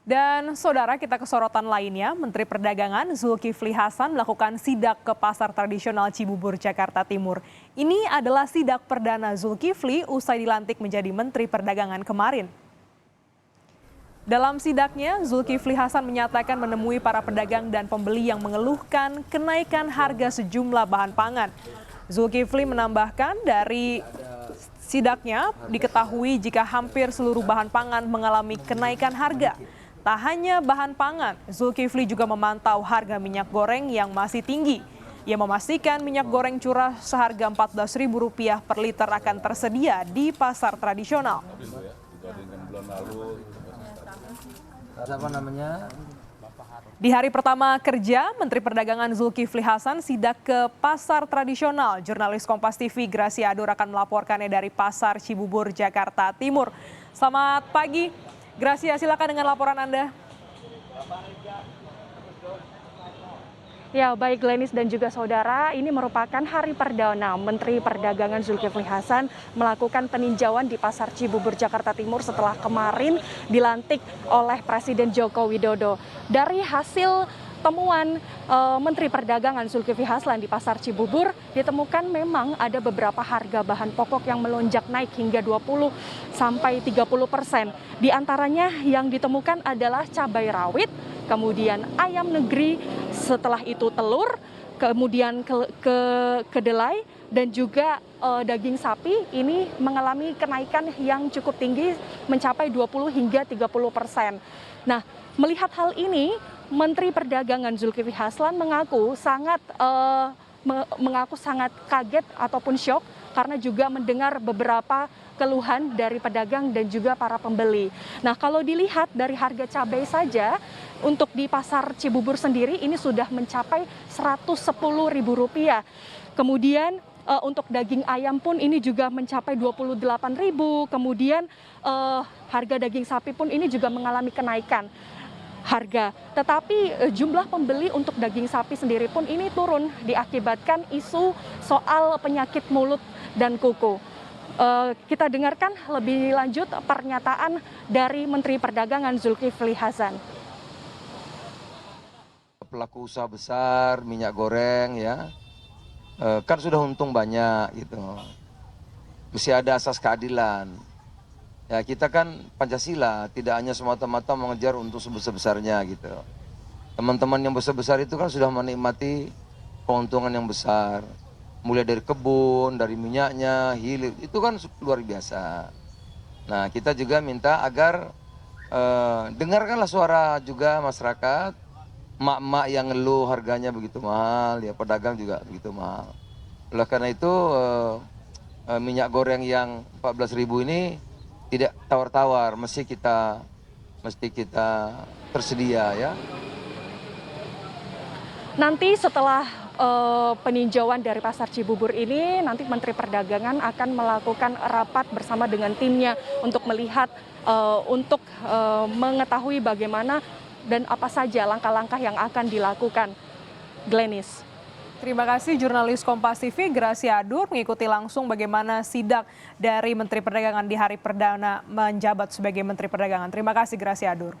Dan saudara, kita ke sorotan lainnya, Menteri Perdagangan Zulkifli Hasan melakukan sidak ke pasar tradisional Cibubur, Jakarta Timur. Ini adalah sidak perdana Zulkifli usai dilantik menjadi Menteri Perdagangan kemarin. Dalam sidaknya, Zulkifli Hasan menyatakan menemui para pedagang dan pembeli yang mengeluhkan kenaikan harga sejumlah bahan pangan. Zulkifli menambahkan dari sidaknya diketahui jika hampir seluruh bahan pangan mengalami kenaikan harga. Tak hanya bahan pangan, Zulkifli juga memantau harga minyak goreng yang masih tinggi. Ia memastikan minyak goreng curah seharga Rp14.000 per liter akan tersedia di pasar tradisional. Di hari pertama kerja, Menteri Perdagangan Zulkifli Hasan sidak ke pasar tradisional. Jurnalis Kompas TV Gracia Adur akan melaporkannya dari Pasar Cibubur, Jakarta Timur. Selamat pagi, Gracia, silakan dengan laporan Anda. Ya, baik Glenis dan juga saudara, ini merupakan hari perdana Menteri Perdagangan Zulkifli Hasan melakukan peninjauan di Pasar Cibubur, Jakarta Timur setelah kemarin dilantik oleh Presiden Joko Widodo. Dari hasil temuan Menteri Perdagangan Zulkifli Hasan di Pasar Cibubur, ditemukan memang ada beberapa harga bahan pokok yang melonjak naik hingga 20 sampai 30%. Di antaranya yang ditemukan adalah cabai rawit, kemudian ayam negeri, setelah itu telur, kemudian kedelai, dan juga daging sapi ini mengalami kenaikan yang cukup tinggi mencapai 20 hingga 30%. Nah, melihat hal ini, Menteri Perdagangan Zulkifli Hasan mengaku sangat kaget ataupun syok karena juga mendengar beberapa keluhan dari pedagang dan juga para pembeli. Nah, kalau dilihat dari harga cabai saja, untuk di Pasar Cibubur sendiri ini sudah mencapai Rp110.000. Kemudian untuk daging ayam pun ini juga mencapai Rp28.000. Kemudian harga daging sapi pun ini juga mengalami kenaikan harga. Tetapi jumlah pembeli untuk daging sapi sendiri pun ini turun diakibatkan isu soal penyakit mulut dan kuku. Kita dengarkan lebih lanjut pernyataan dari Menteri Perdagangan Zulkifli Hasan. Pelaku usaha besar minyak goreng ya, kan sudah untung banyak gitu. Mesti ada asas keadilan. Ya, kita kan Pancasila, tidak hanya semata-mata mengejar untuk sebesar-besarnya gitu. Teman-teman yang besar-besar itu kan sudah menikmati keuntungan yang besar. Mulai dari kebun, dari minyaknya, hilir, itu kan luar biasa. Nah, kita juga minta agar dengarkanlah suara juga masyarakat, mak-mak yang ngeluh harganya begitu mahal, ya pedagang juga begitu mahal. Oleh karena itu minyak goreng yang 14.000 ini tidak tawar-tawar, mesti kita tersedia ya. Nanti setelah peninjauan dari Pasar Cibubur ini, nanti Menteri Perdagangan akan melakukan rapat bersama dengan timnya untuk melihat, untuk mengetahui bagaimana dan apa saja langkah-langkah yang akan dilakukan. Glenis. Terima kasih jurnalis Kompas TV Gracia Adur mengikuti langsung bagaimana sidak dari Menteri Perdagangan di hari perdana menjabat sebagai Menteri Perdagangan. Terima kasih Gracia Adur.